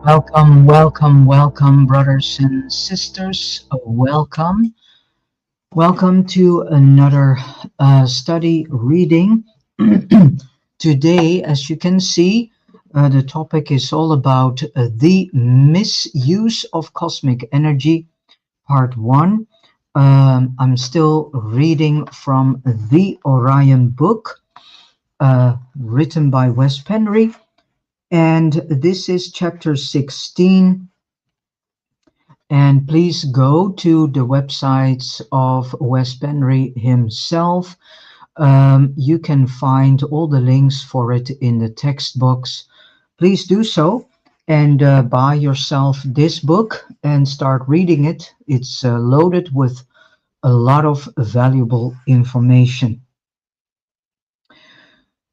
Welcome, welcome, welcome, brothers and sisters. Welcome to another study reading. Today, as you can see, the topic is all about the misuse of cosmic energy, part one. I'm still reading from the Orion book, written by Wes Penry, and this is chapter 16. And please go to the websites of Wes Penry himself. You can find all the links for it in the text box. Please do so and buy yourself this book and start reading it. It's loaded with a lot of valuable information.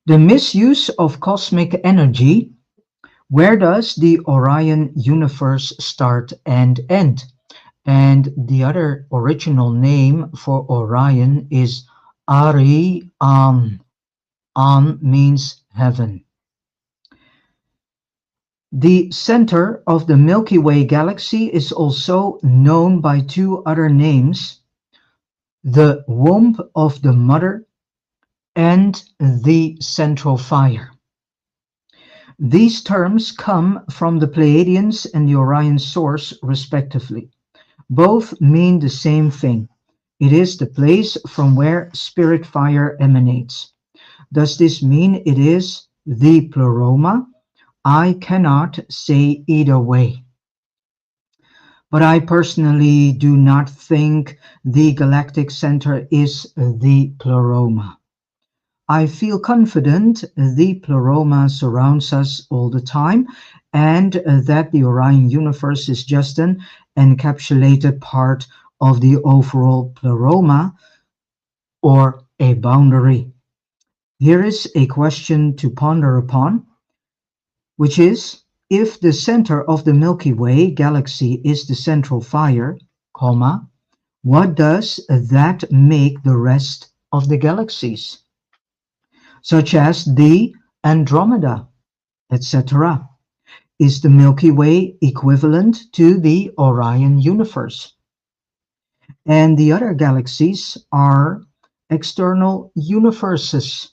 The misuse of cosmic energy. Where does the Orion universe start and end? And the other original name for Orion is Arian. An means heaven. The center of the Milky Way galaxy is also known by two other names: the womb of the mother and the central fire. These terms come from the Pleiadians and the Orion source, respectively. Both mean the same thing. It is the place from where spirit fire emanates. Does this mean it is the pleroma? I cannot say either way. But I personally do not think the galactic center is the pleroma. I feel confident the pleroma surrounds us all the time, and that the Orion universe is just an encapsulated part of the overall pleroma, or a boundary. Here is a question to ponder upon, which is, if the center of the Milky Way galaxy is the central fire, what does that make the rest of the galaxies, such as the Andromeda, etc.? Is the Milky Way equivalent to the Orion universe? And the other galaxies are external universes.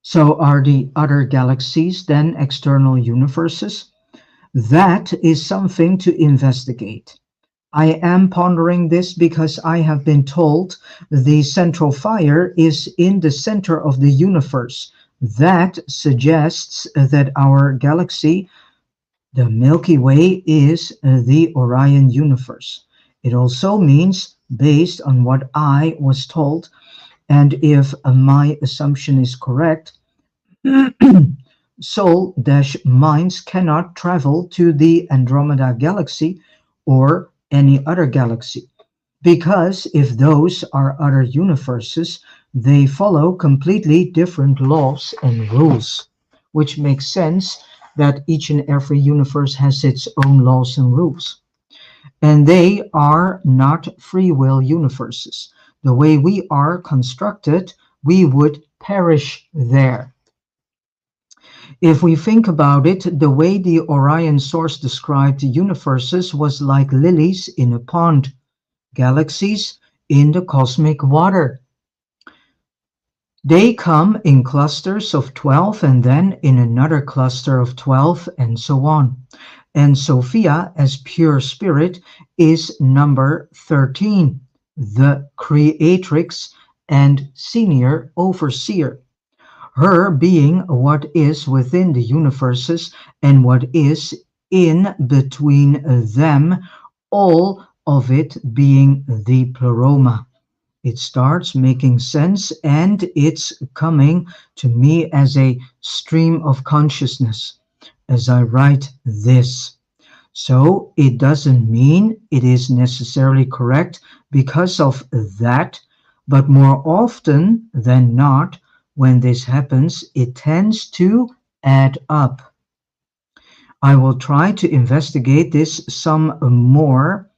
So are the other galaxies then external universes? That is something to investigate. I am pondering this because I have been told the central fire is in the center of the universe. That suggests that our galaxy, the Milky Way, is the Orion universe. It also means, based on what I was told, and if my assumption is correct, soul-minds cannot travel to the Andromeda galaxy or any other galaxy, because if those are other universes, they follow completely different laws and rules, which makes sense that each and every universe has its own laws and rules. And they are not free will universes. The way we are constructed, we would perish there. If we think about it, the way the Orion source described universes was like lilies in a pond, galaxies in the cosmic water. They come in clusters of 12 and then in another cluster of 12 and so on. And Sophia, as pure spirit, is number 13, the creatrix and senior overseer. Her being what is within the universes and what is in between them, all of it being the pleroma. It starts making sense, and it's coming to me as a stream of consciousness as I write this. So it doesn't mean it is necessarily correct because of that, but more often than not, when this happens, it tends to add up. I will try to investigate this some more.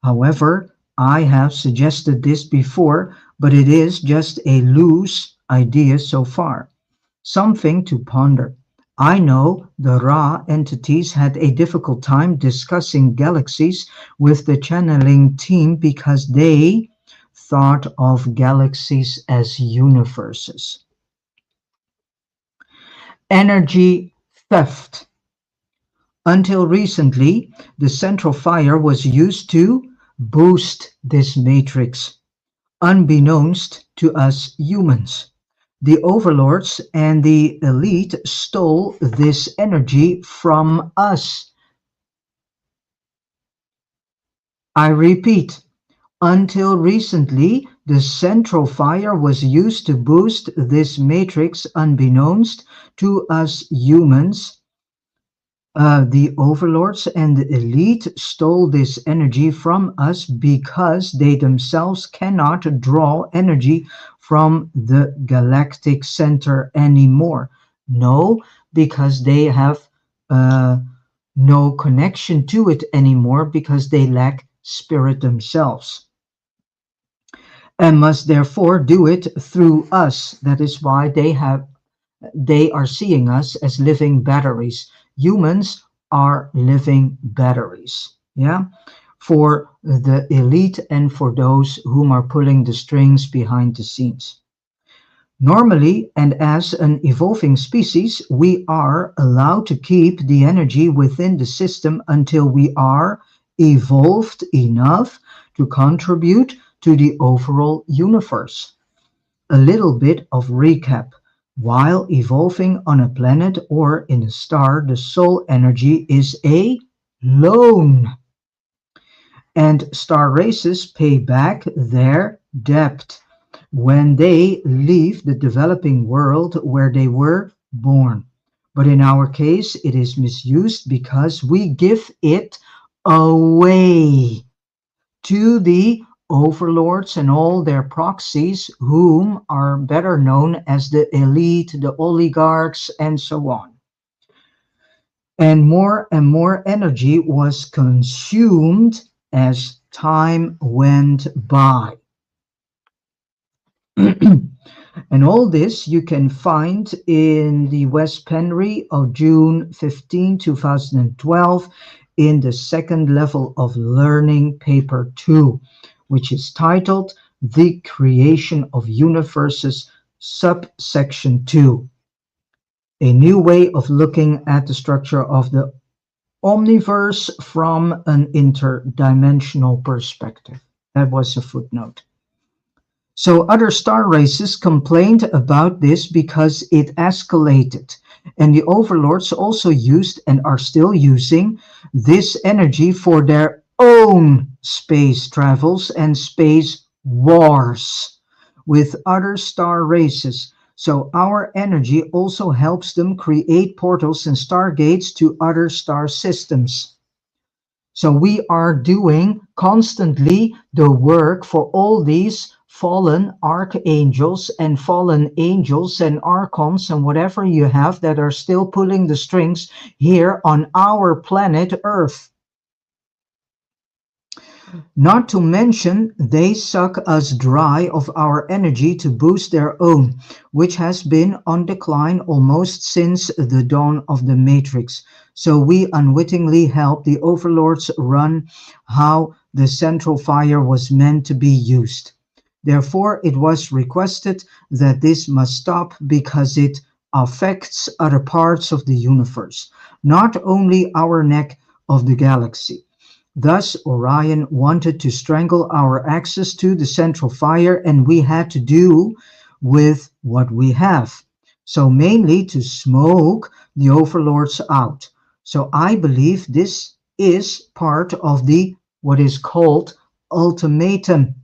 However, I have suggested this before, but it is just a loose idea so far. Something to ponder. I know the Ra entities had a difficult time discussing galaxies with the channeling team because they thought of galaxies as universes. Energy theft. Until recently, the central fire was used to boost this matrix, unbeknownst to us humans. The overlords and the elite stole this energy from us. I repeat, until recently, the central fire was used to boost this matrix unbeknownst to us humans. The overlords and the elite stole this energy from us because they themselves cannot draw energy from the galactic center anymore. No, because they have uh, no connection to it anymore because they lack spirit themselves and must therefore do it through us. That is why they are seeing us as living batteries. Humans are living batteries. Yeah. For the elite and for those whom are pulling the strings behind the scenes. Normally, and as an evolving species, we are allowed to keep the energy within the system until we are evolved enough to contribute to the overall universe. A little bit of recap. While evolving on a planet or in a star, the soul energy is a loan, and star races pay back their debt when they leave the developing world where they were born. But in our case, it is misused because we give it away to the overlords and all their proxies, whom are better known as the elite, the oligarchs, and so on. And more energy was consumed as time went by. And all this you can find in the West Penry of June 15, 2012, in the second level of learning paper 2, which is titled The Creation of Universes, subsection 2, a new way of looking at the structure of the omniverse from an interdimensional perspective. That was a footnote. So other star races complained about this because it escalated. And the overlords also used and are still using this energy for their own space travels and space wars with other star races. So our energy also helps them create portals and stargates to other star systems. So we are doing constantly the work for all these fallen archangels and fallen angels and archons and whatever you have that are still pulling the strings here on our planet Earth. Not to mention, they suck us dry of our energy to boost their own, which has been on decline almost since the dawn of the Matrix. So we unwittingly help the overlords run how the central fire was meant to be used. Therefore, it was requested that this must stop because it affects other parts of the universe, not only our neck of the galaxy. Thus, Orion wanted to strangle our access to the central fire, and we had to do with what we have. So, mainly to smoke the overlords out. So, I believe this is part of the what is called ultimatum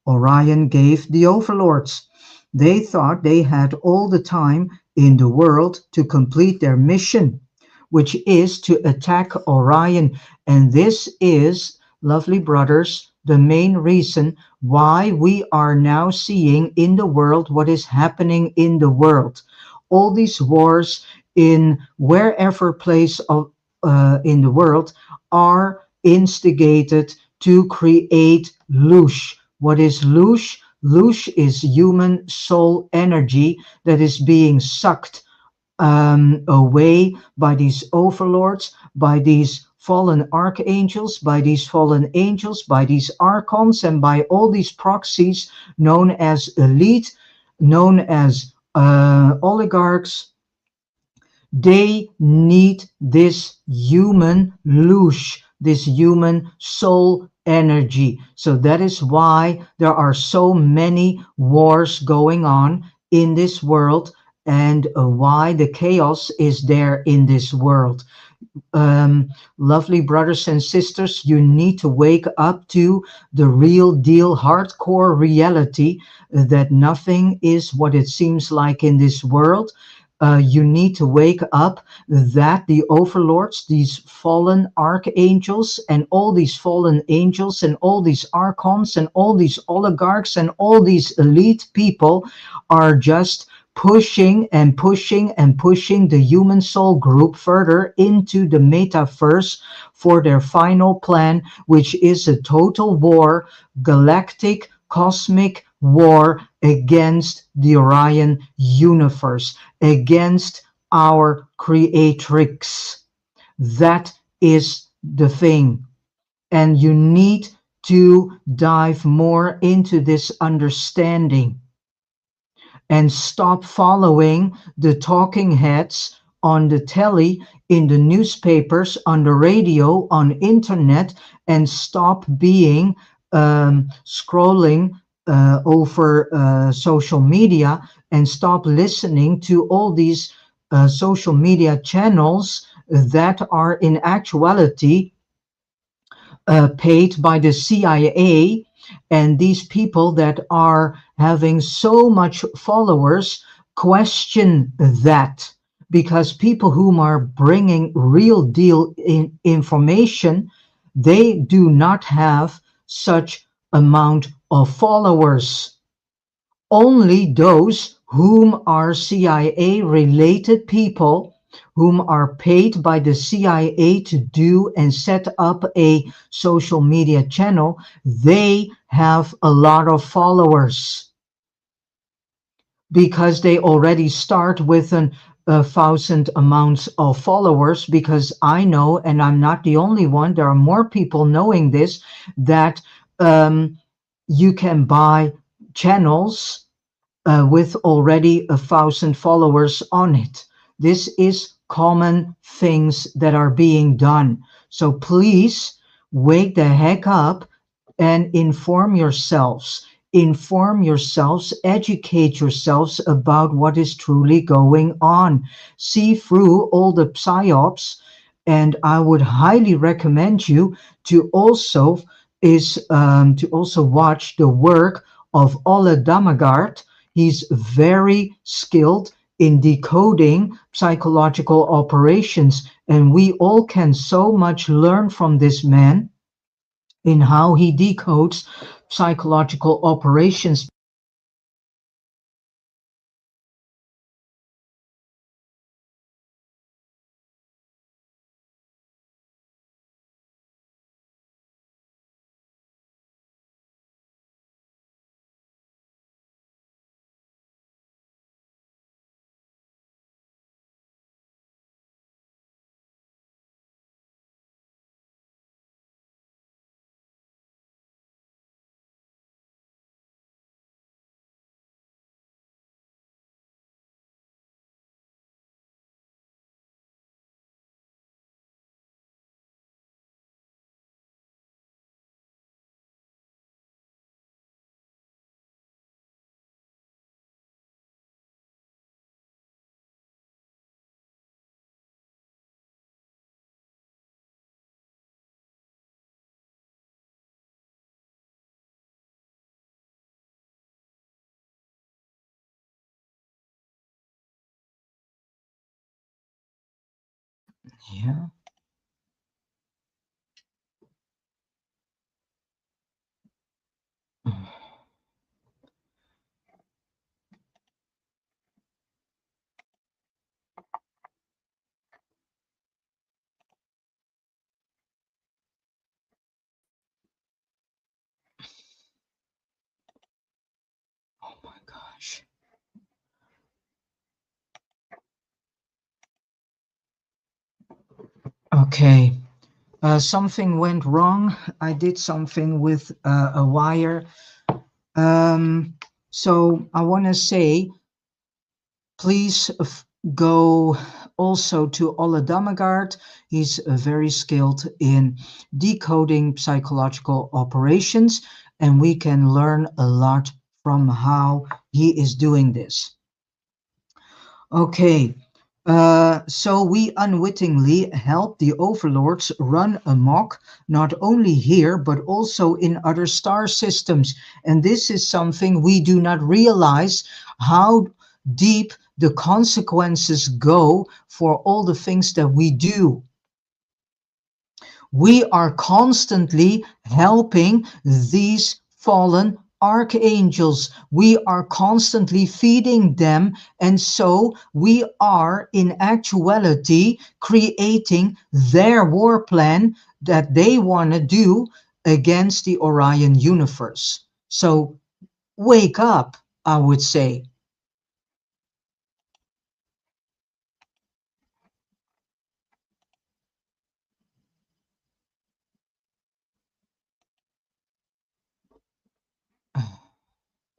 Orion gave the overlords. They thought they had all the time in the world to complete their mission, which is to attack Orion. And this is, lovely brothers, the main reason why we are now seeing in the world what is happening in the world. All these wars in wherever place of in the world are instigated to create loosh. What is loosh? Loosh is human soul energy that is being sucked away by these overlords, by these fallen archangels, by these fallen angels, by these archons, and by all these proxies known as elite, known as oligarchs. They need this human loosh, this human soul energy. So that is why there are so many wars going on in this world, and why the chaos is there in this world. Lovely brothers and sisters, you need to wake up to the real deal, hardcore reality that nothing is what it seems like in this world. You need to wake up that the overlords, these fallen archangels, and all these fallen angels, and all these archons, and all these oligarchs, and all these elite people are just pushing and pushing and pushing the human soul group further into the metaverse for their final plan, which is a total war, galactic, cosmic war against the Orion universe, against our creatrix. That is the thing. And you need to dive more into this understanding and stop following the talking heads on the telly, in the newspapers, on the radio, on internet, and stop being scrolling over social media, and stop listening to all these social media channels that are in actuality paid by the CIA, and these people that are having so much followers question that, because people whom are bringing real deal information, they do not have such amount of followers. Only those whom are CIA related people, whom are paid by the CIA to do and set up a social media channel, they have a lot of followers because they already start with a thousand amounts of followers. Because I know, and I'm not the only one, there are more people knowing this, that you can buy channels with already 1,000 followers on it. This is common things that are being done. So please wake the heck up and inform yourselves. Inform yourselves, educate yourselves about what is truly going on. See through all the psyops, and I would highly recommend you to also watch the work of Ole Damagaard. He's very skilled in decoding psychological operations, and we all can so much learn from this man in how he decodes psychological operations. Yeah. Oh my gosh. Okay. Something went wrong. I did something with a wire. Um, so I want to say, please go also to Olle Dammegaard. He's very skilled in decoding psychological operations, and we can learn a lot from how he is doing this. Okay, so we unwittingly help the overlords run amok, not only here, but also in other star systems. And this is something we do not realize how deep the consequences go for all the things that we do. We are constantly helping these fallen archangels. We are constantly feeding them. And so we are in actuality creating their war plan that they want to do against the Orion universe. So wake up, I would say.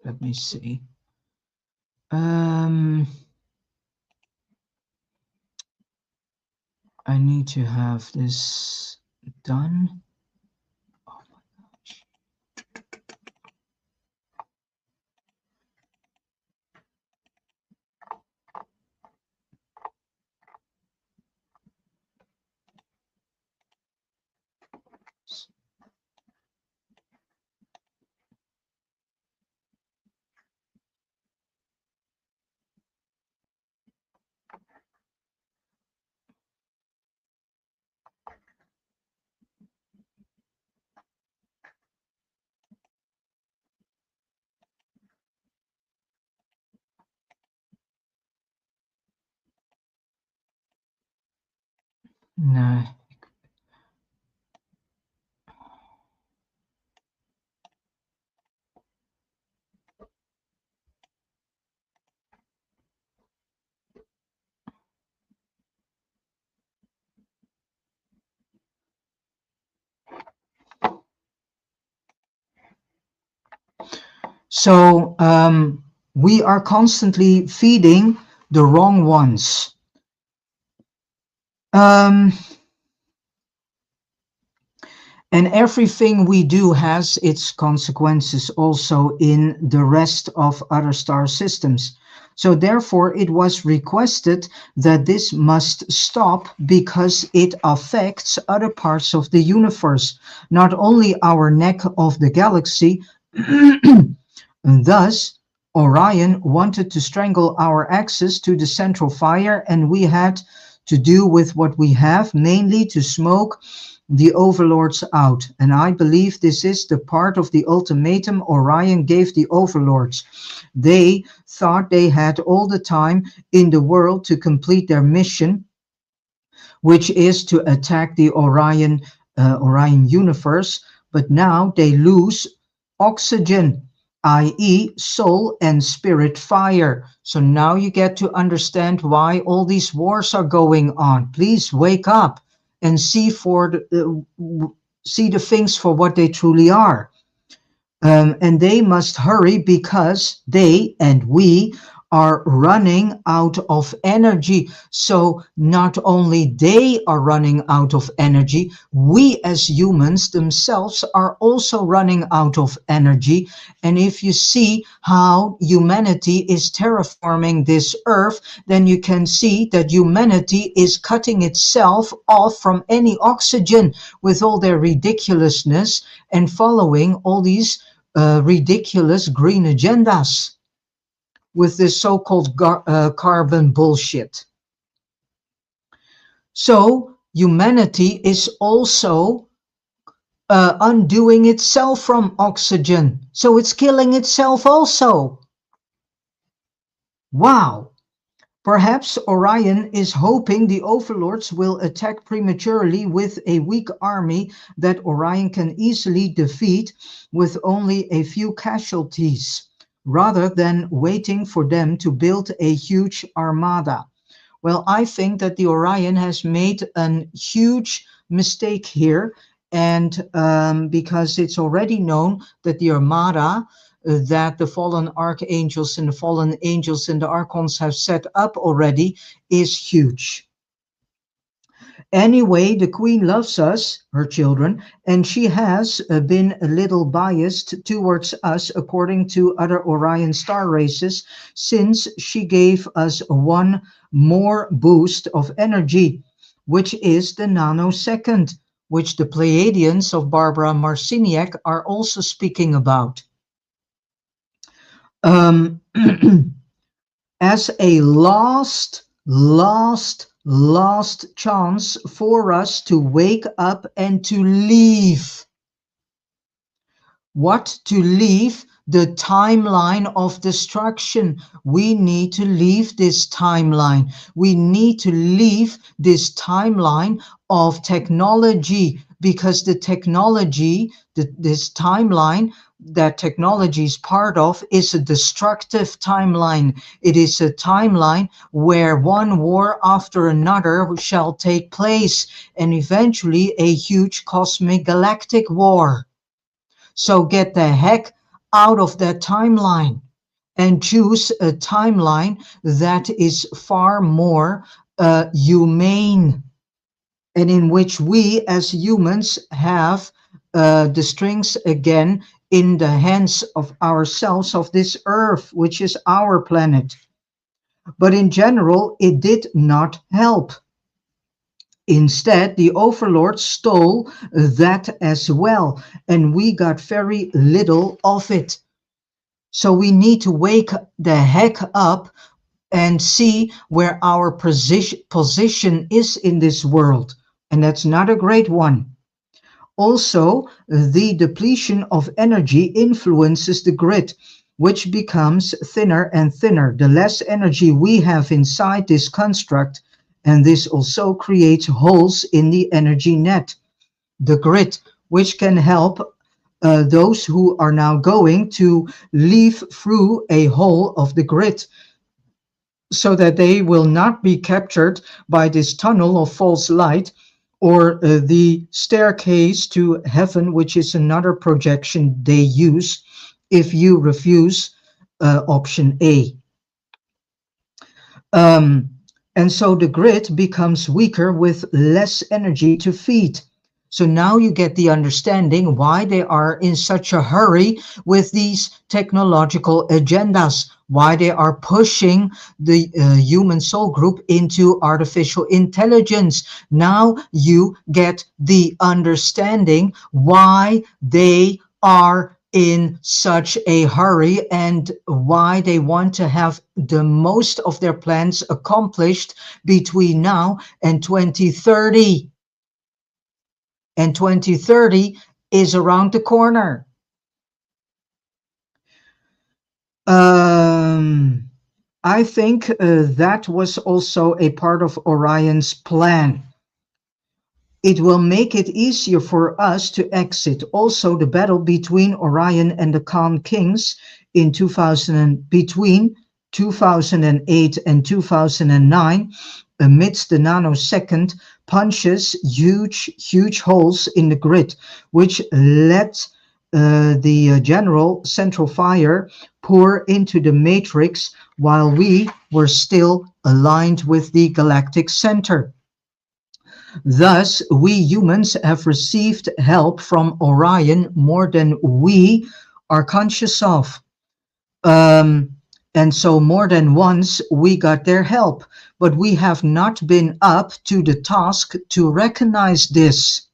Let me see. Um, I need to have this done. No. So we are constantly feeding the wrong ones. Um, and everything we do has its consequences also in the rest of other star systems. So therefore it was requested that this must stop because it affects other parts of the universe, not only our neck of the galaxy. And thus, Orion wanted to strangle our access to the central fire, and we had to do with what we have, mainly to smoke the overlords out. And I believe this is the part of the ultimatum Orion gave the overlords. They thought they had all the time in the world to complete their mission, which is to attack the Orion universe, but now they lose oxygen, i.e., soul and spirit fire. So now you get to understand why all these wars are going on. Please wake up and see the things for what they truly are. And they must hurry because they and we are running out of energy. So not only they are running out of energy, we as humans themselves are also running out of energy. And if you see how humanity is terraforming this earth, then you can see that humanity is cutting itself off from any oxygen with all their ridiculousness and following all these ridiculous green agendas with this so-called carbon bullshit. So humanity is also undoing itself from oxygen. So it's killing itself also. Wow. Perhaps Orion is hoping the overlords will attack prematurely with a weak army that Orion can easily defeat with only a few casualties, rather than waiting for them to build a huge armada. Well, I think that the Orion has made a huge mistake here, and because it's already known that the Armada that the fallen archangels and the fallen angels and the archons have set up already is huge. Anyway, the queen loves us, her children, and she has been a little biased towards us according to other Orion star races, since she gave us one more boost of energy, which is the nanosecond, which the Pleiadians of Barbara Marciniak are also speaking about. Um, as a last chance for us to wake up and to leave. What to leave? The timeline of destruction. We need to leave this timeline. We need to leave this timeline of technology, because the technology, this timeline that technology is part of, is a destructive timeline. It is a timeline where one war after another shall take place, and eventually a huge cosmic galactic war. So get the heck out of that timeline and choose a timeline that is far more humane, and in which we as humans have the strings again in the hands of ourselves, of this earth, which is our planet. But in general, it did not help. Instead, the overlords stole that as well, and we got very little of it. So we need to wake the heck up and see where our position is in this world. And that's not a great one. Also, the depletion of energy influences the grid, which becomes thinner and thinner the less energy we have inside this construct, and this also creates holes in the energy net, the grid, which can help those who are now going to leave through a hole of the grid, so that they will not be captured by this tunnel of false light, or the staircase to heaven, which is another projection they use if you refuse option A. Um, and so the grid becomes weaker with less energy to feed. So now you get the understanding why they are in such a hurry with these technological agendas, why they are pushing the human soul group into artificial intelligence. Now you get the understanding why they are in such a hurry and why they want to have the most of their plans accomplished between now and 2030. And 2030 is around the corner. I think that was also a part of Orion's plan. It will make it easier for us to exit. Also, the battle between Orion and the Khan Kings in between 2008 and 2009, amidst the nanosecond, punches huge holes in the grid, which let the general central fire pour into the matrix while we were still aligned with the galactic center. Thus, we humans have received help from Orion more than we are conscious of. Um, and so more than once we got their help, but we have not been up to the task to recognize this.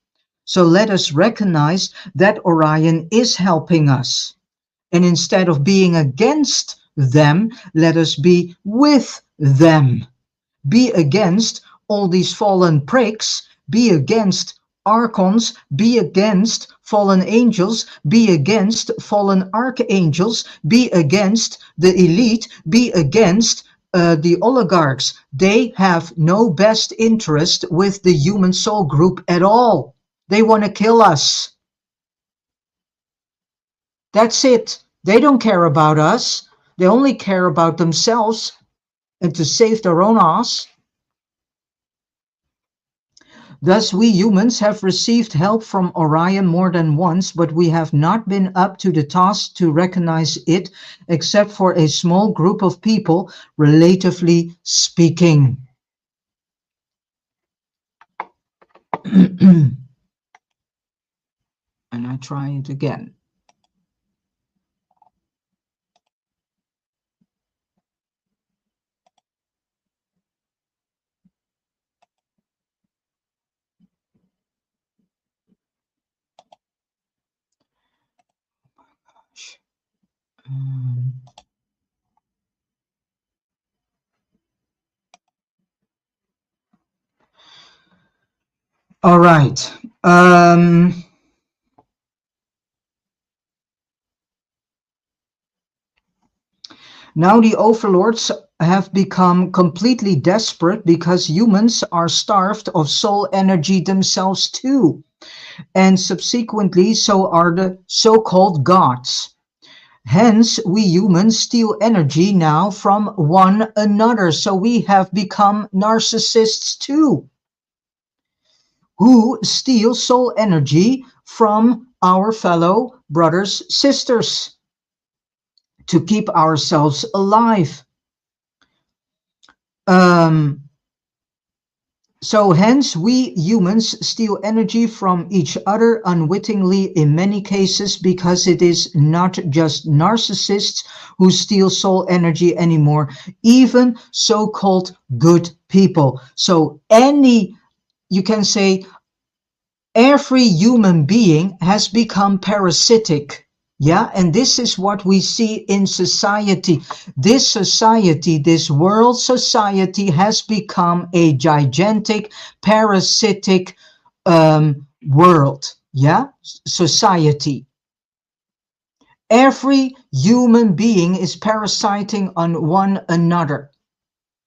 So let us recognize that Orion is helping us. And instead of being against them, let us be with them. Be against all these fallen pricks, be against archons, be against fallen angels, be against fallen archangels, be against the elite, be against the oligarchs. They have no best interest with the human soul group at all. They want to kill us. That's it. They don't care about us. They only care about themselves and to save their own ass. Thus, we humans have received help from Orion more than once, but we have not been up to the task to recognize it, except for a small group of people, relatively speaking. And I try it again. Um, all right. Now the overlords have become completely desperate because humans are starved of soul energy themselves too, and subsequently so are the so-called gods. Hence, we humans steal energy now from one another, so we have become narcissists too, who steal soul energy from our fellow brothers, sisters to keep ourselves alive. Um, So hence we humans steal energy from each other unwittingly in many cases, because it is not just narcissists who steal soul energy anymore, even so-called good people. So you can say every human being has become parasitic. Yeah, and this is what we see in society. This society, this world society, has become a gigantic parasitic world. Yeah, society. Every human being is parasiting on one another,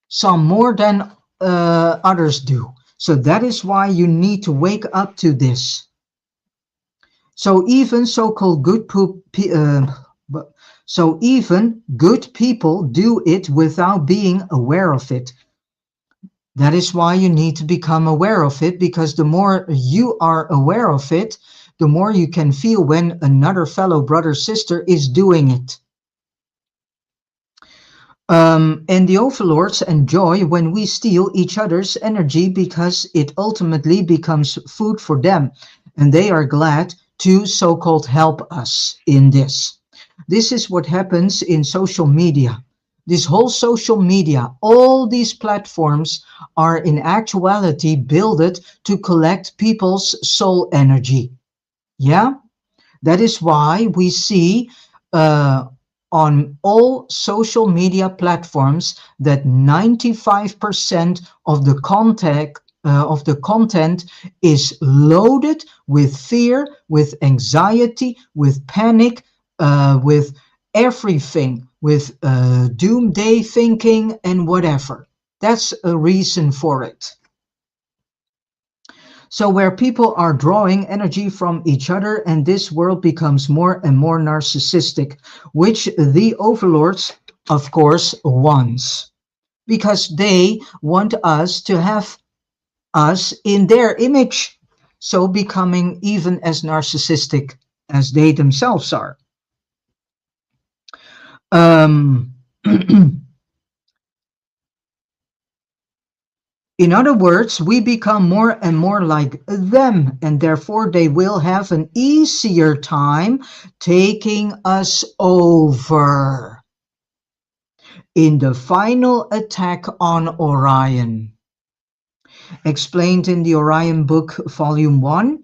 some more than others do. So that is why you need to wake up to this. So even so-called so even good people do it without being aware of it. That is why you need to become aware of it, because the more you are aware of it, the more you can feel when another fellow brother sister is doing it. And the overlords enjoy when we steal each other's energy, because it ultimately becomes food for them, and they are glad to so-called help us in this. This is what happens in social media. This whole social media, all these platforms are in actuality built to collect people's soul energy. Yeah? That is why we see uh, on all social media platforms that 95% of the content is loaded with fear, with anxiety, with panic, with everything, with doomsday thinking and whatever. That's a reason for it. So where people are drawing energy from each other, and this world becomes more and more narcissistic, which the overlords, of course, wants, because they want us to have us in their image, so becoming even as narcissistic as they themselves are. Um, In other words, we become more and more like them, and therefore they will have an easier time taking us over in the final attack on Orion. Explained in the Orion book, volume 1,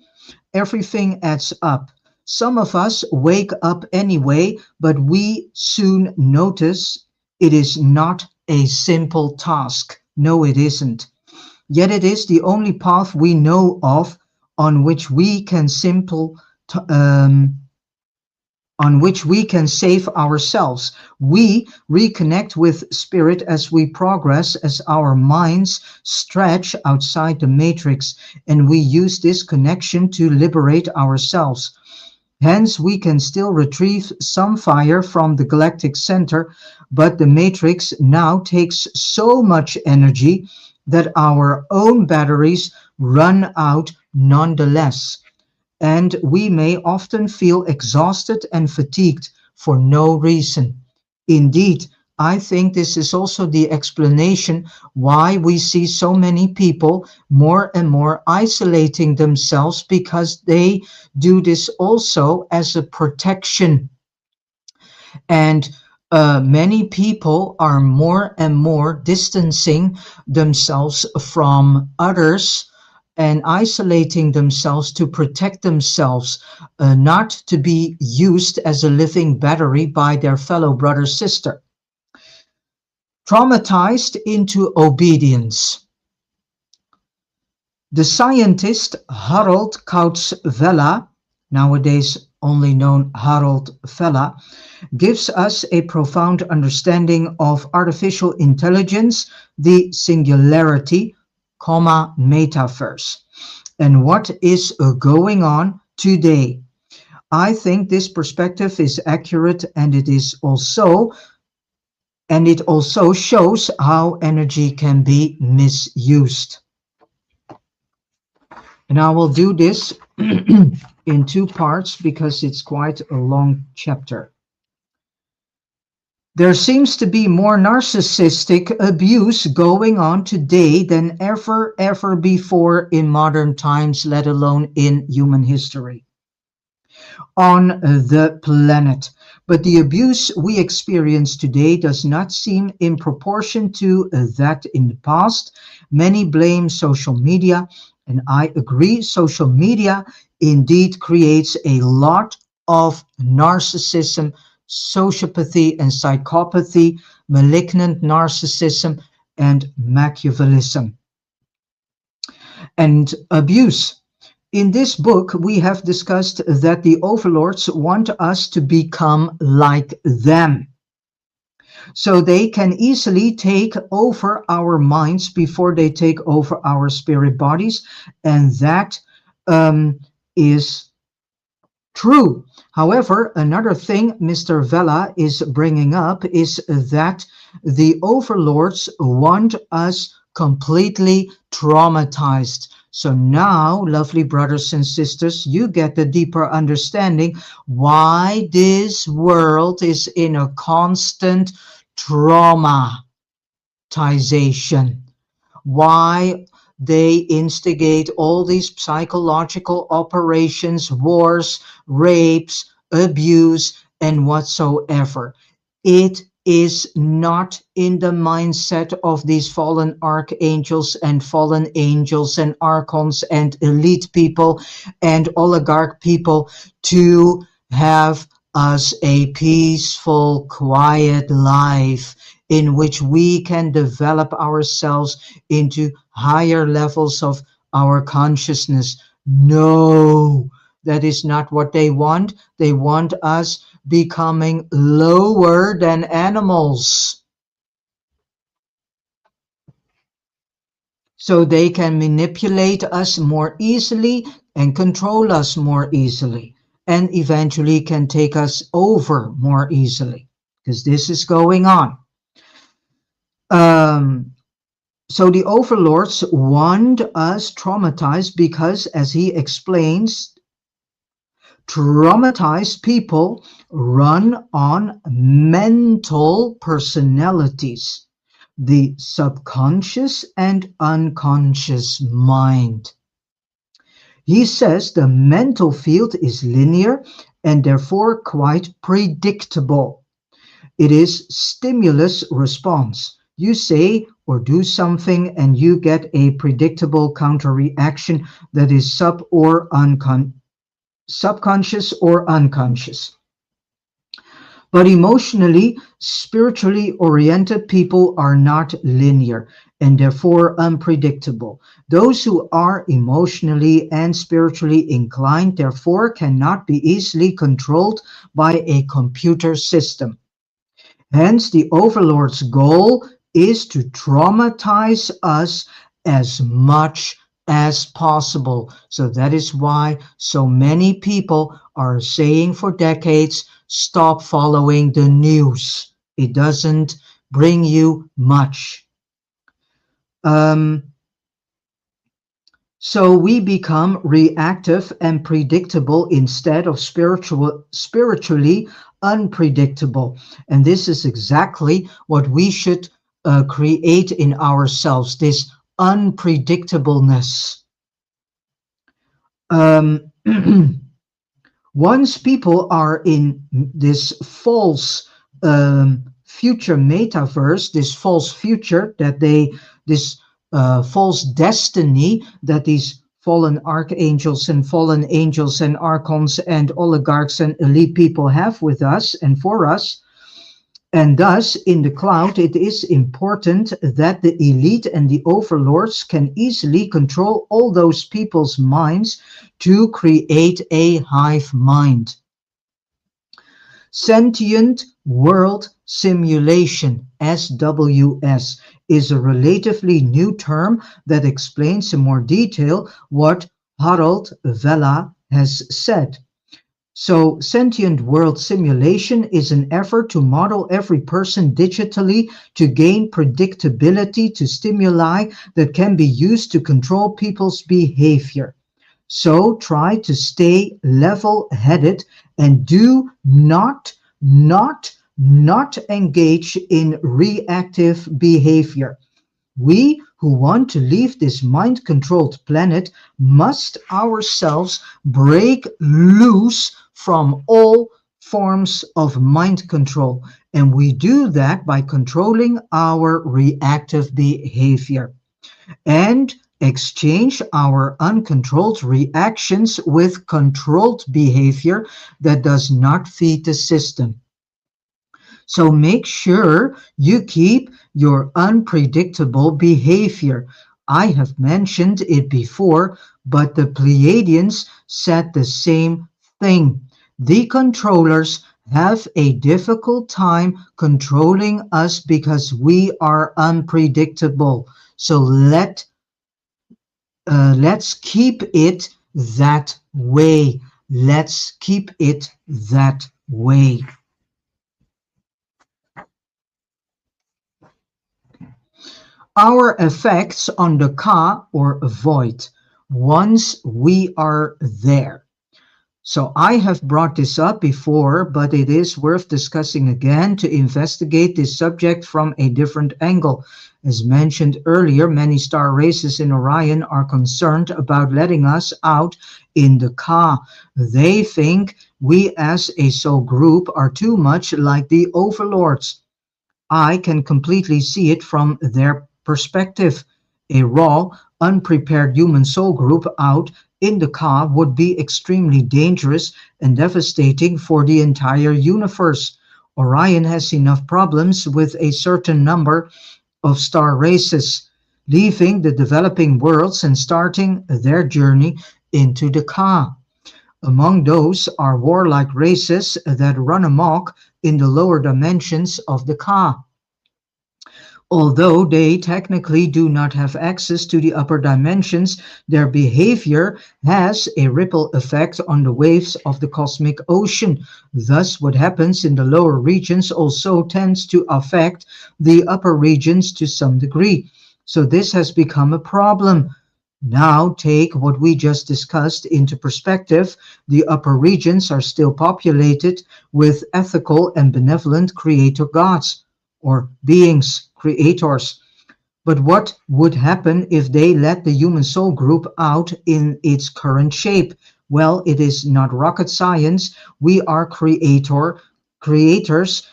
everything adds up. Some of us wake up anyway, but we soon notice it is not a simple task. No, it isn't. Yet it is the only path we know of on which we can on which we can save ourselves. We reconnect with spirit as we progress, as our minds stretch outside the matrix, and we use this connection to liberate ourselves. Hence, we can still retrieve some fire from the galactic center, but the matrix now takes so much energy that our own batteries run out nonetheless, and we may often feel exhausted and fatigued for no reason. Indeed, I think this is also the explanation why we see so many people more and more isolating themselves, because they do this also as a protection. And many people are more and more distancing themselves from others and isolating themselves to protect themselves, not to be used as a living battery by their fellow brother sister. Traumatized into obedience. The scientist Harold Kautz-Vella, nowadays only known Harold Vella, gives us a profound understanding of artificial intelligence, the singularity, comma, metaverse, and what is going on today. I think this perspective is accurate, and it also shows how energy can be misused. And I will do this in two parts because it's quite a long chapter. There seems to be more narcissistic abuse going on today than ever before in modern times, let alone in human history on the planet. But the abuse we experience today does not seem in proportion to that in the past. Many blame social media, and I agree, social media indeed creates a lot of narcissism, sociopathy, and psychopathy, malignant narcissism, and Machiavellism, and abuse. In this book, we have discussed that the overlords want us to become like them, so they can easily take over our minds before they take over our spirit bodies, and that is true. However, another thing Mr. Vella is bringing up is that the overlords want us completely traumatized. So now, lovely brothers and sisters, you get the deeper understanding why this world is in a constant traumatization, why they instigate all these psychological operations, wars, rapes, abuse, and whatsoever. It is not in the mindset of these fallen archangels and fallen angels and archons and elite people and oligarch people to have us a peaceful, quiet life in which we can develop ourselves into higher levels of our consciousness. No, that is not what they want. They want us becoming lower than animals, so they can manipulate us more easily and control us more easily, and eventually can take us over more easily, because this is going on. So the overlords want us traumatized because, as he explains, traumatized people run on mental personalities, the subconscious and unconscious mind. He says the mental field is linear and therefore quite predictable. It is stimulus response. You say or do something and you get a predictable counter reaction that is subconscious or unconscious. But emotionally, spiritually oriented people are not linear and therefore unpredictable. Those who are emotionally and spiritually inclined, therefore, cannot be easily controlled by a computer system. Hence, the overlord's goal is to traumatize us as much as possible. So that is why so many people are saying for decades, stop following the news. It doesn't bring you much. Um, so we become reactive and predictable instead of spiritually unpredictable. And this is exactly what we should create in ourselves, this unpredictableness. Um, Once people are in this false future metaverse, this false future that this false destiny that these fallen archangels and fallen angels and archons and oligarchs and elite people have with us and for us, and thus, in the cloud, it is important that the elite and the overlords can easily control all those people's minds to create a hive mind. Sentient World Simulation (SWS) is a relatively new term that explains in more detail what Harold Vella has said. So, sentient world simulation is an effort to model every person digitally to gain predictability to stimuli that can be used to control people's behavior. So, try to stay level headed and do not engage in reactive behavior. We who want to leave this mind controlled planet must ourselves break loose from all forms of mind control. And we do that by controlling our reactive behavior and exchange our uncontrolled reactions with controlled behavior that does not feed the system. So make sure you keep your unpredictable behavior. I have mentioned it before, but the Pleiadians said the same thing. The controllers have a difficult time controlling us because we are unpredictable. So let's keep it that way. Let's keep it that way. Our effects on the ka or void once we are there. So I have brought this up before, but it is worth discussing again to investigate this subject from a different angle. As mentioned earlier, many star races in Orion are concerned about letting us out in the ka. They think we as a soul group are too much like the overlords. I can completely see it from their perspective. A raw, unprepared human soul group out in the ka would be extremely dangerous and devastating for the entire universe. Orion has enough problems with a certain number of star races, leaving the developing worlds and starting their journey into the ka. Among those are warlike races that run amok in the lower dimensions of the ka. Although they technically do not have access to the upper dimensions, their behavior has a ripple effect on the waves of the cosmic ocean. Thus, what happens in the lower regions also tends to affect the upper regions to some degree. So, this has become a problem. Now, take what we just discussed into perspective. The upper regions are still populated with ethical and benevolent creator gods or beings, creators. But what would happen if they let the human soul group out in its current shape? Well, it is not rocket science. We are creators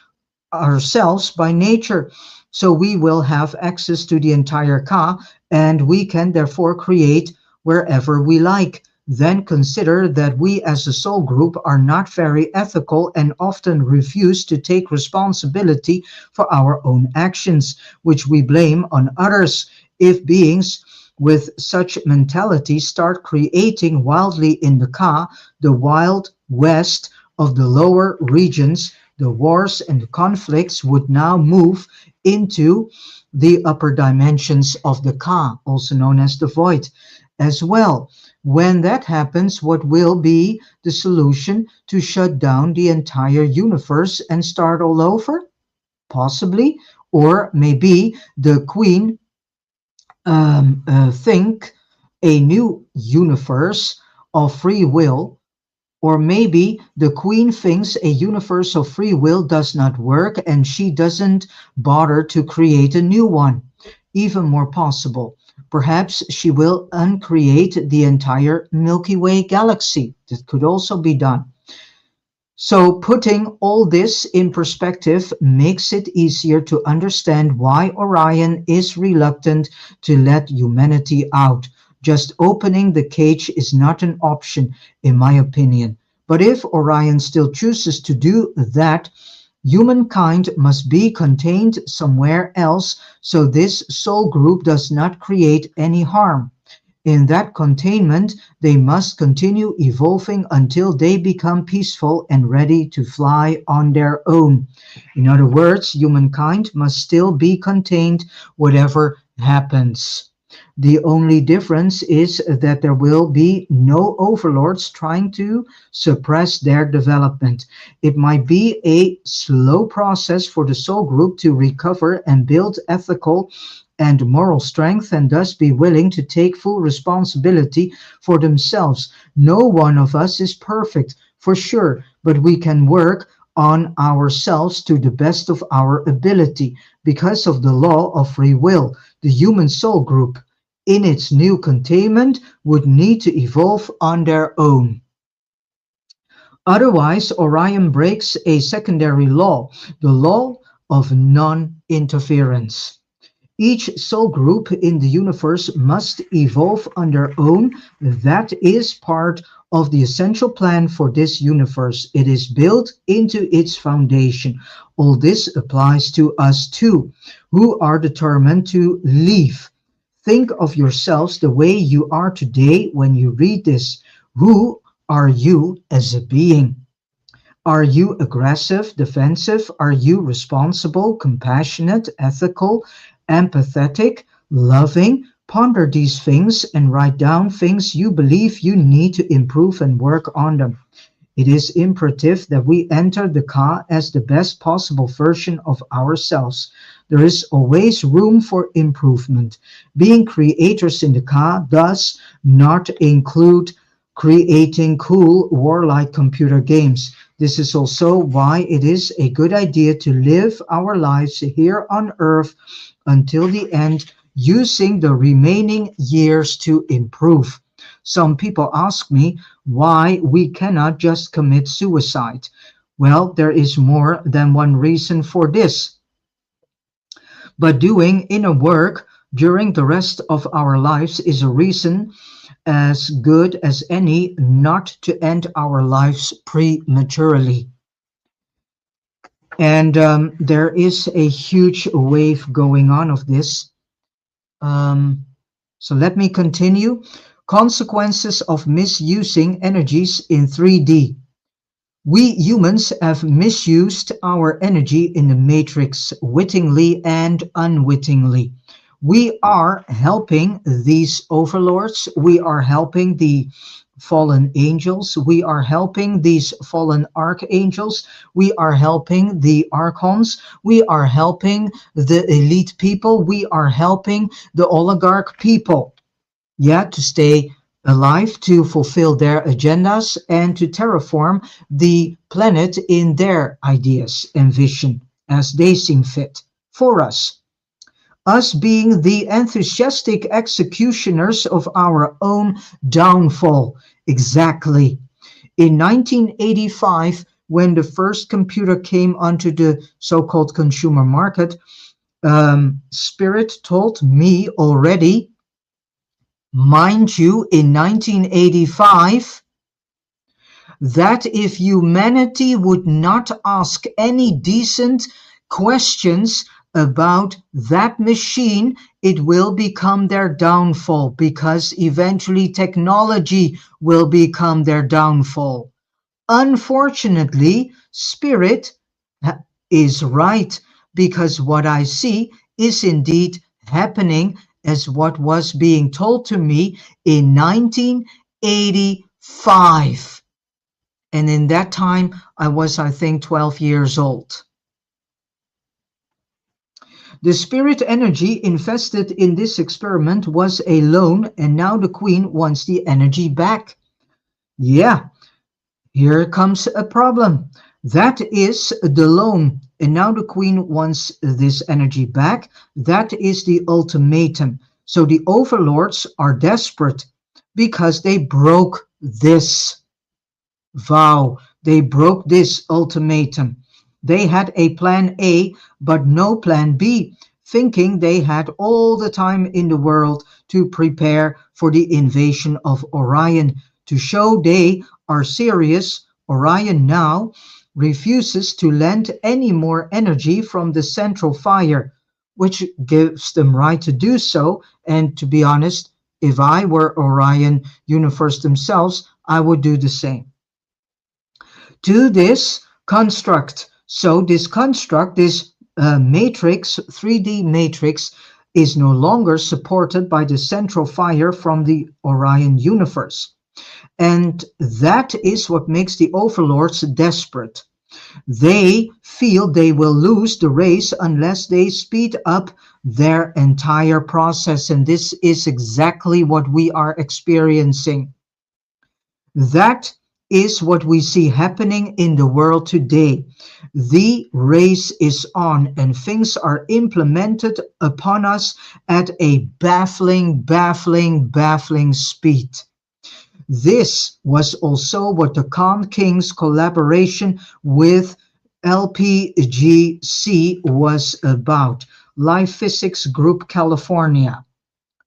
ourselves by nature. So we will have access to the entire ka and we can therefore create wherever we like. Then consider that we as a soul group are not very ethical and often refuse to take responsibility for our own actions, which we blame on others. If beings with such mentality start creating wildly in the ka, the wild west of the lower regions, the wars and the conflicts would now move into the upper dimensions of the ka, also known as the void, as well. When that happens, what will be the solution to shut down the entire universe and start all over? Possibly. Or maybe the queen think a new universe of free will. Or maybe the queen thinks a universe of free will does not work and she doesn't bother to create a new one. Even more possible. Perhaps she will uncreate the entire Milky Way galaxy. That could also be done. So, putting all this in perspective makes it easier to understand why Orion is reluctant to let humanity out. Just opening the cage is not an option, in my opinion. But if Orion still chooses to do that, humankind must be contained somewhere else so this soul group does not create any harm. In that containment, they must continue evolving until they become peaceful and ready to fly on their own. In other words, humankind must still be contained whatever happens. The only difference is that there will be no overlords trying to suppress their development. It might be a slow process for the soul group to recover and build ethical and moral strength and thus be willing to take full responsibility for themselves. No one of us is perfect, for sure, but we can work on ourselves to the best of our ability because of the law of free will. The human soul group, in its new containment, would need to evolve on their own. Otherwise, Orion breaks a secondary law, the law of non interference. Each soul group in the universe must evolve on their own. That is part of the essential plan for this universe. It is built into its foundation. All this applies to us too, who are determined to leave. Think of yourselves the way you are today when you read this. Who are you as a being? Are you aggressive, defensive? Are you responsible, compassionate, ethical, empathetic, loving? Ponder these things and write down things you believe you need to improve and work on them. It is imperative that we enter the Ka as the best possible version of ourselves. There is always room for improvement. Being creators in the Ka does not include creating cool warlike computer games. This is also why it is a good idea to live our lives here on Earth until the end, using the remaining years to improve. Some people ask me why we cannot just commit suicide. Well, there is more than one reason for this. But doing inner work during the rest of our lives is a reason as good as any not to end our lives prematurely. And there is a huge wave going on of this. Um, so let me continue. Consequences of misusing energies in 3D. We humans have misused our energy in the matrix wittingly and unwittingly. We are helping these overlords. We are helping the fallen angels. We are helping these fallen archangels. We are helping the archons. We are helping the elite people. We are helping the oligarch people. Yeah, to stay alive, to fulfill their agendas, and to terraform the planet in their ideas and vision as they seem fit for us. Us being the enthusiastic executioners of our own downfall. Exactly. In 1985, when the first computer came onto the so-called consumer market, Spirit told me already, mind you, in 1985, that if humanity would not ask any decent questions about that machine, it will become their downfall because eventually technology will become their downfall. Unfortunately, Spirit is right because what I see is indeed happening as what was being told to me in 1985. And in that time, I was, I think, 12 years old. The spirit energy invested in this experiment was a loan, and now the queen wants the energy back. Yeah, here comes a problem. That is the loan, and now the queen wants this energy back. That is the ultimatum. So the overlords are desperate because they broke this vow. They broke this ultimatum. They had a plan A, but no plan B, thinking they had all the time in the world to prepare for the invasion of Orion. To show they are serious, Orion now refuses to lend any more energy from the central fire, which gives them right to do so. And to be honest, if I were Orion Universe themselves, I would do the same to this construct. So this construct, this matrix, 3D matrix, is no longer supported by the central fire from the Orion universe. And that is what makes the overlords desperate. They feel they will lose the race unless they speed up their entire process. And this is exactly what we are experiencing. That is what we see happening in the world today. The race is on and things are implemented upon us at a baffling speed. This was also what the Khan King's collaboration with LPGC was about. Life Physics Group California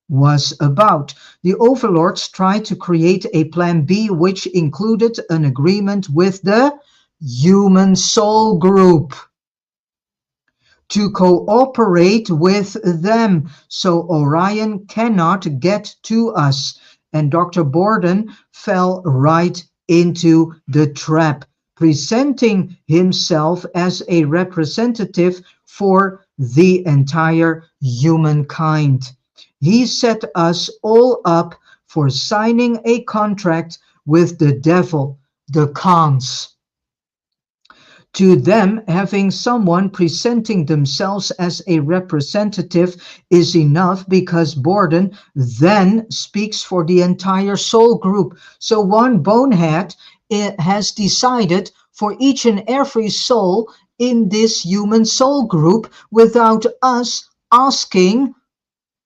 was about. The overlords tried to create a plan B, which included an agreement with the Human Soul Group to cooperate with them so Orion cannot get to us. And Dr. Borden fell right into the trap, presenting himself as a representative for the entire humankind. He set us all up for signing a contract with the devil, the Khans. To them, having someone presenting themselves as a representative is enough because Borden then speaks for the entire soul group. So one bonehead has decided for each and every soul in this human soul group without us asking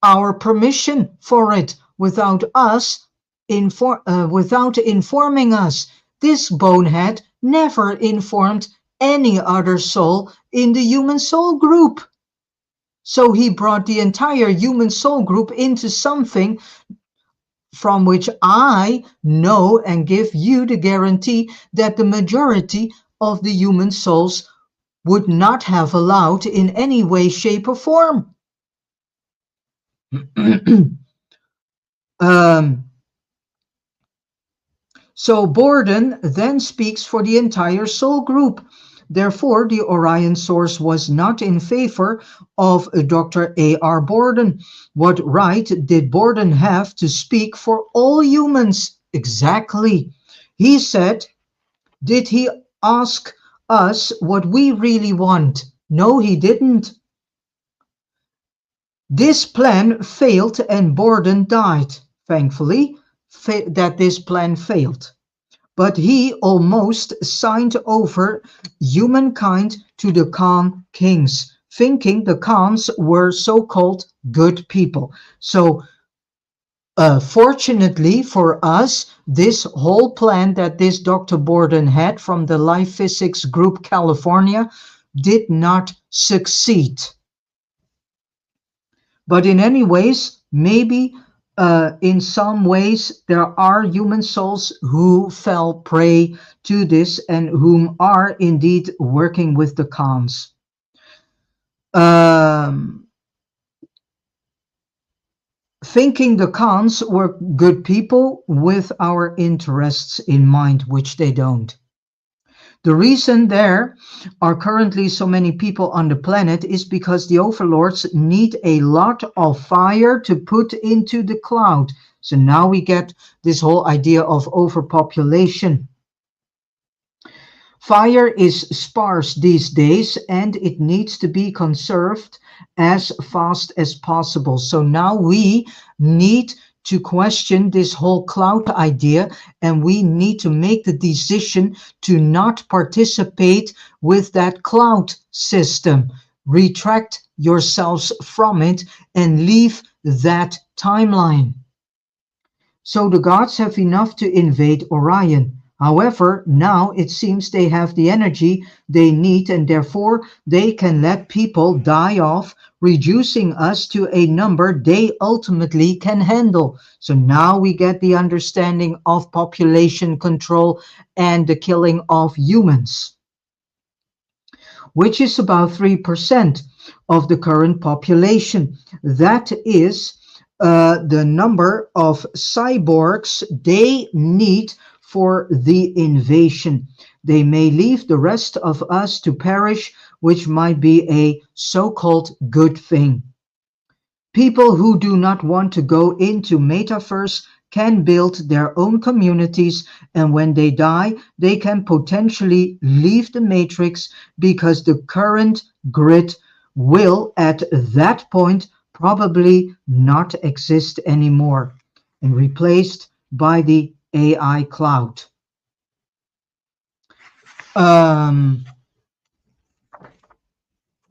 our permission for it, without us without informing us. This bonehead never informed any other soul in the human soul group. So he brought the entire human soul group into something from which I know and give you the guarantee that the majority of the human souls would not have allowed in any way, shape, or form. So Borden then speaks for the entire soul group. Therefore, the Orion source was not in favor of Dr. A.R. Borden. What right did Borden have to speak for all humans? Exactly. He said, did he ask us what we really want? No, he didn't. This plan failed and Borden died. Thankfully, that this plan failed. But he almost signed over humankind to the Khan kings, thinking the Khans were so-called good people. So fortunately for us, this whole plan that this Dr. Borden had from the Life Physics Group California did not succeed. But in any ways, maybe in some ways, there are human souls who fell prey to this and whom are indeed working with the Khans. Thinking the Khans were good people with our interests in mind, which they don't. The reason there are currently so many people on the planet is because the overlords need a lot of fire to put into the cloud. So now we get this whole idea of overpopulation. Fire is sparse these days and it needs to be conserved as fast as possible. So now we need to question this whole cloud idea, and we need to make the decision to not participate with that cloud system. Retract yourselves from it and leave that timeline. So the gods have enough to invade Orion. However, now it seems they have the energy they need, and therefore they can let people die off, reducing us to a number they ultimately can handle. So now we get the understanding of population control and the killing of humans, which is about 3% of the current population. That is the number of cyborgs they need for the invasion. They may leave the rest of us to perish, which might be a so-called good thing. People who do not want to go into metaverse can build their own communities, and when they die, they can potentially leave the matrix because the current grid will at that point probably not exist anymore and replaced by the AI cloud. Um,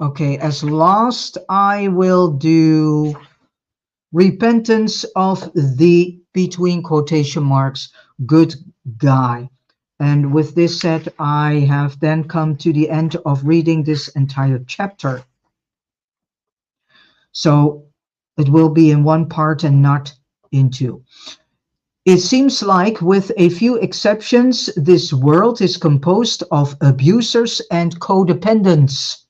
okay, as last, I will do repentance of the, between quotation marks, good guy. And with this said, I have then come to the end of reading this entire chapter. So it will be in one part and not in two. It seems like, with a few exceptions, this world is composed of abusers and codependents,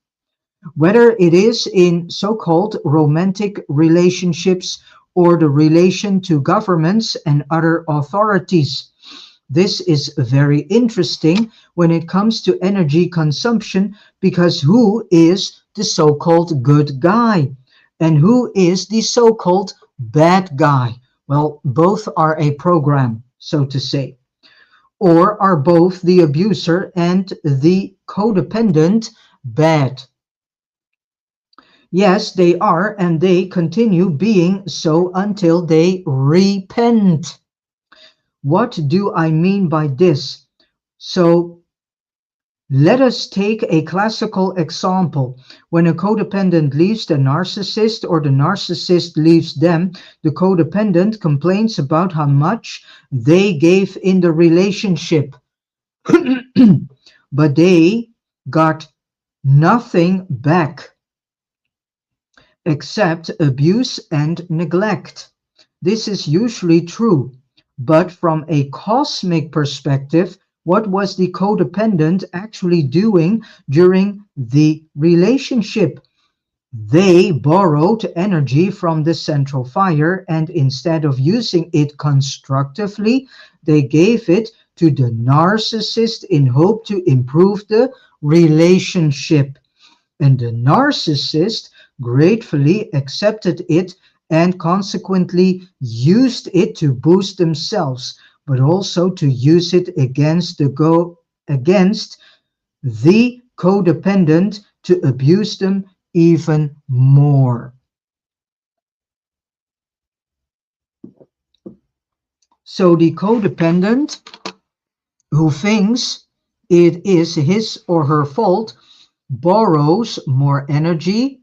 whether it is in so-called romantic relationships or the relation to governments and other authorities. This is very interesting when it comes to energy consumption, because who is the so-called good guy and who is the so-called bad guy? Well, both are a program, so to say. Or are both the abuser and the codependent bad? Yes, they are, and they continue being so until they repent. What do I mean by this? So let us take a classical example. When a codependent leaves the narcissist or the narcissist leaves them, the codependent complains about how much they gave in the relationship, but they got nothing back except abuse and neglect. This is usually true, but from a cosmic perspective, what was the codependent actually doing during the relationship? They borrowed energy from the central fire, and instead of using it constructively, they gave it to the narcissist in hope to improve the relationship. And the narcissist gratefully accepted it and consequently used it to boost themselves, but also to use it against the codependent to abuse them even more. So the codependent, who thinks it is his or her fault, borrows more energy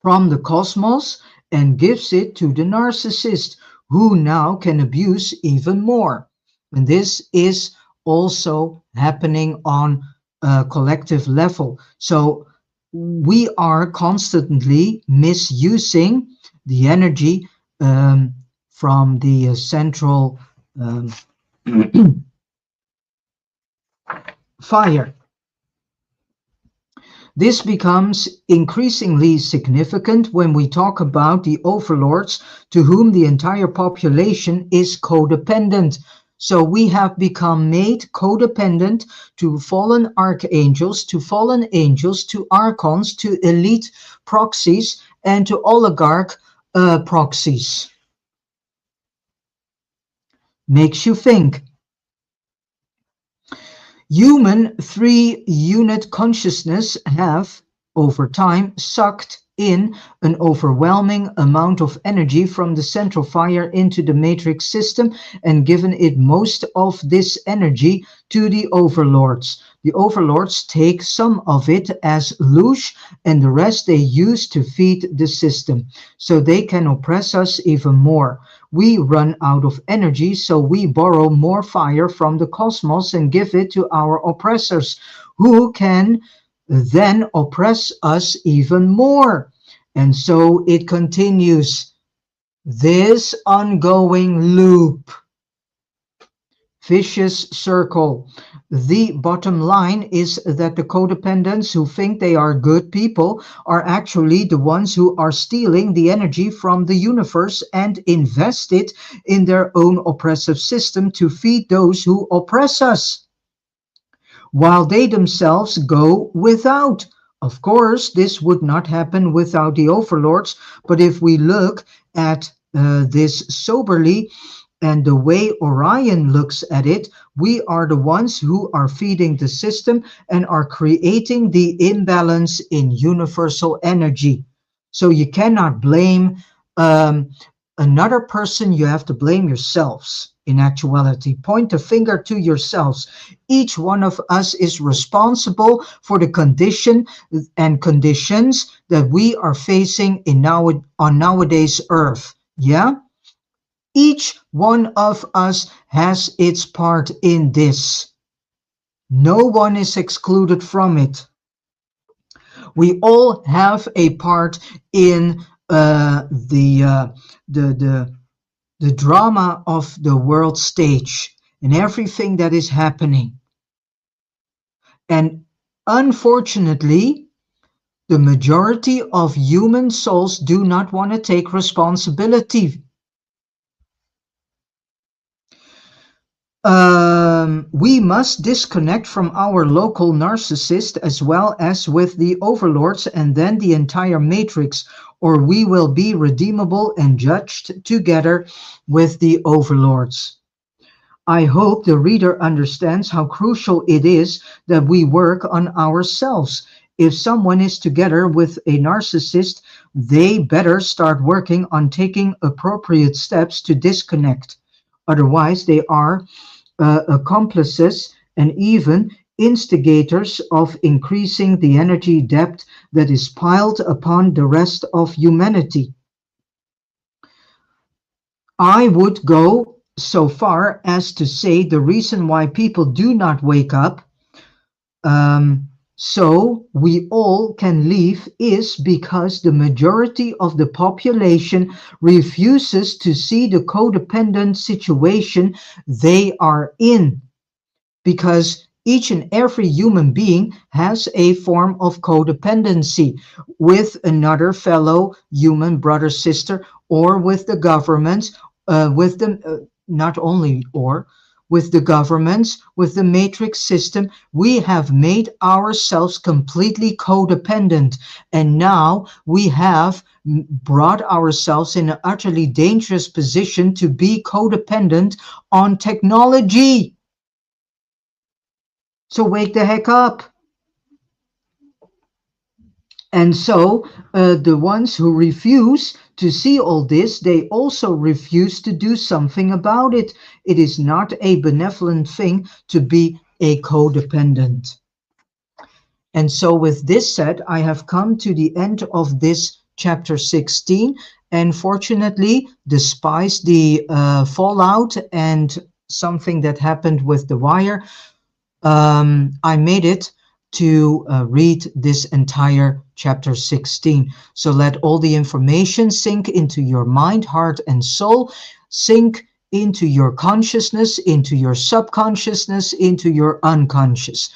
from the cosmos and gives it to the narcissist, who now can abuse even more. And this is also happening on a collective level. So we are constantly misusing the energy from the central fire. This becomes increasingly significant when we talk about the overlords to whom the entire population is codependent. So we have become made codependent to fallen archangels, to fallen angels, to archons, to elite proxies, and to oligarch proxies. Makes you think. Human three-unit consciousness have, over time, sucked in an overwhelming amount of energy from the central fire into the matrix system and given it most of this energy to the overlords. The overlords take some of it as louche and the rest they use to feed the system, so they can oppress us even more. We run out of energy, so we borrow more fire from the cosmos and give it to our oppressors, who can then oppress us even more. And so it continues, this ongoing loop, vicious circle. The bottom line is that the codependents who think they are good people are actually the ones who are stealing the energy from the universe and invest it in their own oppressive system to feed those who oppress us, while they themselves go without. Of course, this would not happen without the overlords, but if we look at this soberly, and the way Orion looks at it, we are the ones who are feeding the system and are creating the imbalance in universal energy. So you cannot blame um, another person, you have to blame yourselves. In actuality, point the finger to yourselves. Each one of us is responsible for the condition and conditions that we are facing on nowadays Earth. Yeah? Each one of us has its part in this. No one is excluded from it. We all have a part in the drama of the world stage and everything that is happening. And unfortunately, the majority of human souls do not want to take responsibility. We must disconnect from our local narcissist as well as with the overlords and then the entire matrix, or we will be redeemable and judged together with the overlords. I hope the reader understands how crucial it is that we work on ourselves. If someone is together with a narcissist, they better start working on taking appropriate steps to disconnect. Otherwise, they are accomplices and even instigators of increasing the energy debt that is piled upon the rest of humanity. I would go so far as to say the reason why people do not wake up so we all can leave is because the majority of the population refuses to see the codependent situation they are in, because each and every human being has a form of codependency with another fellow human brother, sister, or with the government, with the not only or with the governments, with the matrix system. We have made ourselves completely codependent, and now we have brought ourselves in an utterly dangerous position to be codependent on technology. So wake the heck up. And so the ones who refuse to see all this, they also refuse to do something about it. It is not a benevolent thing to be a codependent. And so with this said, I have come to the end of this chapter 16. And fortunately, despite the fallout and something that happened with the wire, I made it to read this entire chapter 16. So let all the information sink into your mind, heart, and soul, sink into your consciousness, into your subconsciousness, into your unconscious,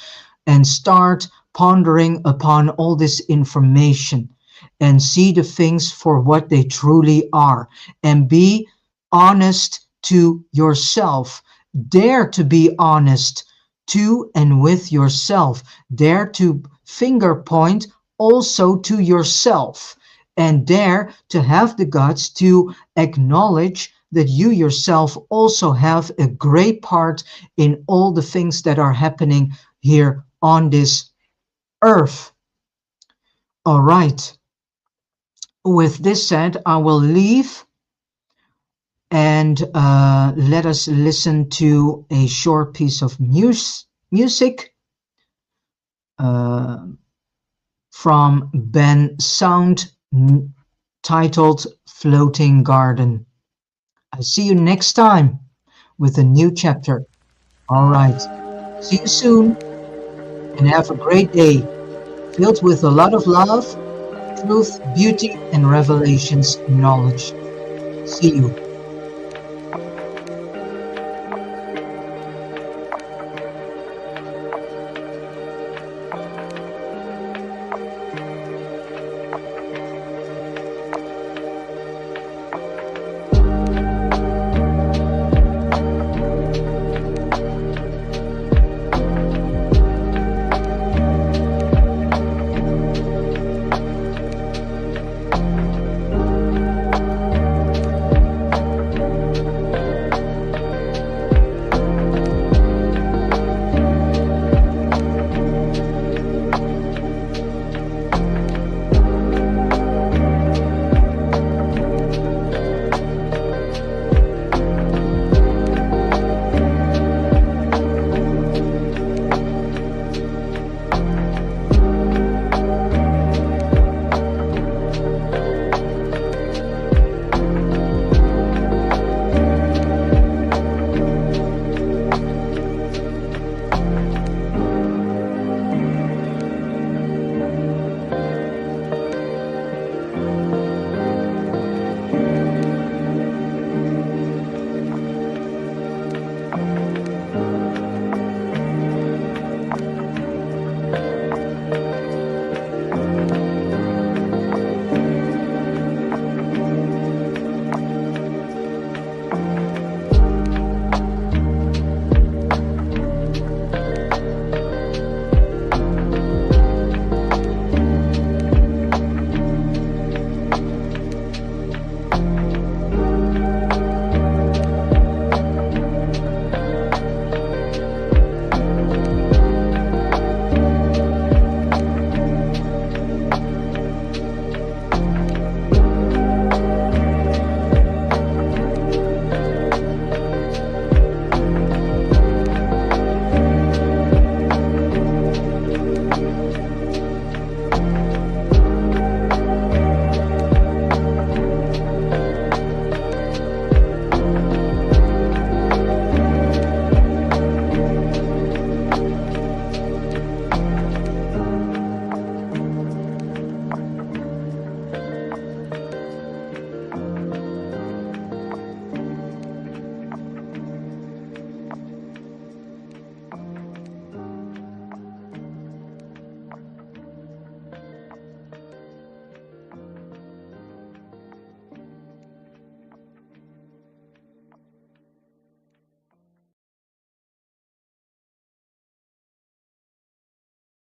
and start pondering upon all this information and see the things for what they truly are, and be honest to yourself. Dare to be honest to and with yourself. Dare to finger point also to yourself, and dare to have the guts to acknowledge that you yourself also have a great part in all the things that are happening here on this earth. All right. With this said, I will leave and let us listen to a short piece of music uh, from Ben Sound titled Floating Garden. I see you next time with a new chapter. All right. See you soon and have a great day filled with a lot of love, truth, beauty, and revelations and knowledge. See you.